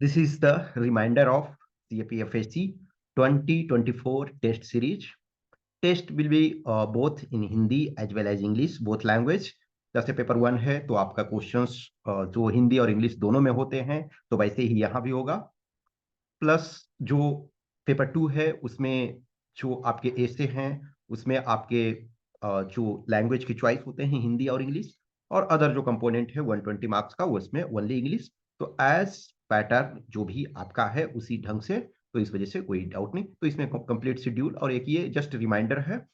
This is the reminder of CAPFSC 2024 test series. Test will be both in Hindi as well as English, both language. जैसे paper 1 है तो आपका questions जो हिंदी और English दोनों में होते हैं, तो वैसे ही यहाँ भी होगा। प्लस जो पेपर 2 है उसमें जो आपके ऐसे हैं उसमें आपके जो लैंग्वेज की चॉइस होते हैं हिंदी और इंग्लिश, और अदर जो कंपोनेंट है 120 मार्क्स का वो इसमें ओनली इंग्लिश। तो एज पैटर्न जो भी आपका है उसी ढंग से, तो इस वजह से कोई डाउट नहीं। तो इसमें कंप्लीट शेड्यूल और एक ये जस्ट रिमाइंडर है।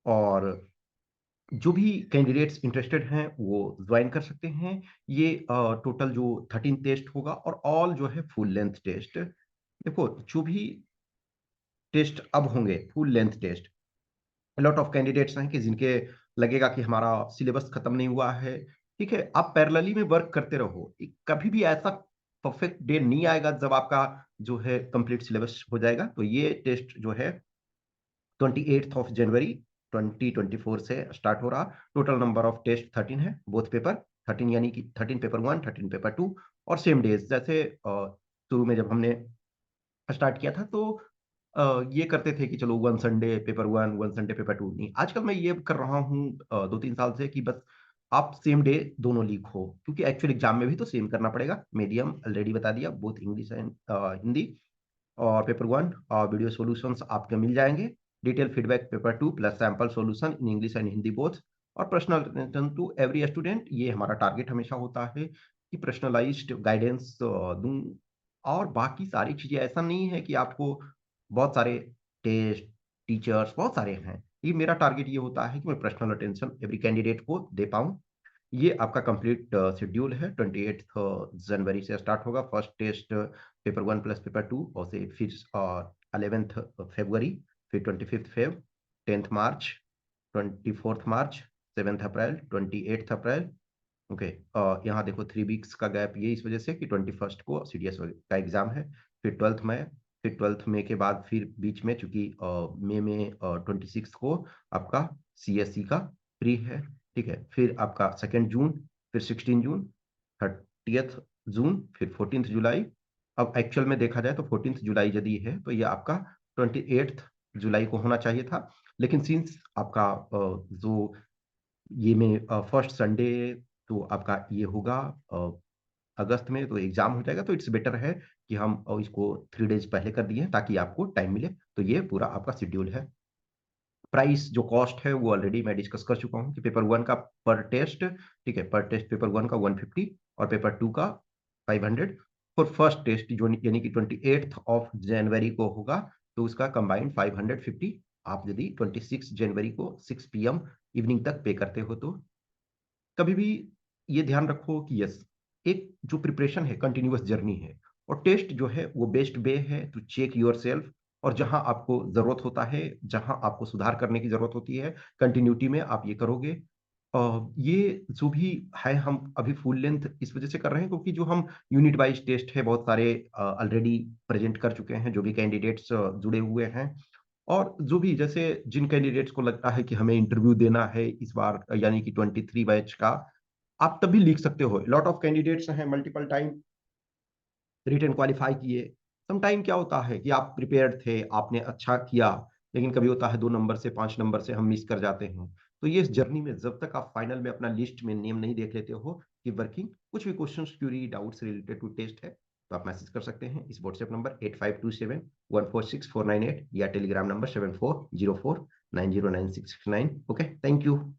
और जो भी कैंडिडेट्स इंटरेस्टेड हैं वो ज्वाइन कर सकते हैं। ये टोटल जो 13 टेस्ट होगा और ऑल जो है फुल लेंथ टेस्ट। देखो जो भी टेस्ट अब होंगे full length test, lot of candidates हैं कि जिनके लगेगा कि हमारा सिलेबस खत्म नहीं हुआ है। ठीक है, आप पैरेलली में वर्क करते रहो, कभी भी ऐसा परफेक्ट डे नहीं आएगा जब आपका जो है कंप्लीट सिलेबस हो जाएगा। तो ये टेस्ट जो है 28 जनवरी 2024 से स्टार्ट हो रहा। टोटल नंबर ऑफ टेस्ट 13 है, बोथ पेपर 13, यानी कि 13 पेपर 1, 13 पेपर 2, और सेम डेज। जैसे शुरू में जब हमने स्टार्ट किया था तो ये करते थे कि चलो 1 संडे पेपर 1, 1 संडे पेपर 2। नहीं, आजकल मैं ये कर रहा हूँ 2-3 साल से कि बस आप सेम डे दोनों लीक हो, क्योंकि एक्चुअल एग्जाम में भी तो सेम करना पड़ेगा। मीडियम ऑलरेडी बता दिया, बोथ इंग्लिश एंड हिंदी। और पेपर 1 और वीडियो सॉल्यूशंस आपके मिल जाएंगे। Detail feedback paper 2 plus sample solution in English and Hindi both. और personal attention to every student, ये हमारा टारगेट हमेशा होता है कि पर्सनलाइज्ड गाइडेंस दूं। और बाकी सारी चीजें, ऐसा नहीं है कि आपको बहुत सारे टेस्ट टीचर्स बहुत सारे हैं। ये मेरा टारगेट ये होता है कि मैं पर्सनल अटेंशन एवरी कैंडिडेट को दे पाऊं। ये आपका कंप्लीट शेड्यूल है। 28 जनवरी से स्टार्ट होगा first test paper 1 plus paper 2, और से फिर 11 फरवरी, फिर 25 फेब, 10 मार्च, 24 मार्च, 7 अप्रैल, 28 अप्रैल। ओके, यहाँ देखो 3 वीक्स का गैप, ये इस वजह से कि 21 को सीडीएस का एग्जाम है। फिर 12 मई, फिर 12 मई के बाद फिर बीच में चूंकि मई में 26 को आपका सीएससी का प्री है। ठीक है, फिर आपका 2 जून, फिर 16 जून, 30 जून, फिर 14 जुलाई। अब एक्चुअल में देखा जाए तो 14 जुलाई यदि है तो ये आपका 28 जुलाई को होना चाहिए था। लेकिन सिंस आपका जो ये में फर्स्ट संडे तो आपका ये होगा अगस्त में, तो एग्जाम हो जाएगा। तो इट्स बेटर है कि हम इसको 3 डेज पहले कर दिए ताकि आपको टाइम मिले। तो ये पूरा आपका शेड्यूल है। प्राइस जो कॉस्ट है वो ऑलरेडी मैं डिस्कस कर चुका हूँ कि पेपर 1 का पर टेस्ट, ठीक है, पर टेस्ट पेपर 1 का 150 और पेपर 2 का 500। और फर्स्ट टेस्ट जो यानी कि 28 जनवरी को होगा तो उसका कंबाइंड 550। आप यदि 26 जनवरी को 6 PM इवनिंग तक पे करते हो तो कभी भी ये ध्यान रखो कि यस, एक जो प्रिपरेशन है कंटिन्यूअस जर्नी है, और टेस्ट जो है वो बेस्ट वे है टू चेक योर सेल्फ। और जहां आपको जरूरत होता है, जहां आपको सुधार करने की जरूरत होती है, कंटिन्यूटी में आप ये करोगे। ये जो भी है हम अभी फुल लेंथ इस वजह से कर रहे हैं क्योंकि जो हम यूनिट वाइज टेस्ट है बहुत सारे ऑलरेडी प्रेजेंट कर चुके हैं जो भी कैंडिडेट्स जुड़े हुए हैं। और जो भी जैसे जिन कैंडिडेट्स को लगता है कि हमें इंटरव्यू देना है इस बार, यानी कि 23 बैच का, आप तभी लिख सकते हो। लॉट ऑफ कैंडिडेट्स हैं मल्टीपल टाइम रिटन क्वालिफाई किए। सम टाइम क्या होता है कि आप प्रिपेयर्ड थे, आपने अच्छा किया, लेकिन कभी होता है 2 नंबर से 5 नंबर से हम मिस कर जाते हैं। तो ये इस जर्नी में जब तक आप फाइनल में अपना लिस्ट में नेम नहीं देख लेते हो कि वर्किंग, कुछ भी question query doubts related to test है तो आप मैसेज कर सकते हैं इस व्हाट्सएप नंबर 8527146498 या Telegram number 7404909669। Okay, thank you.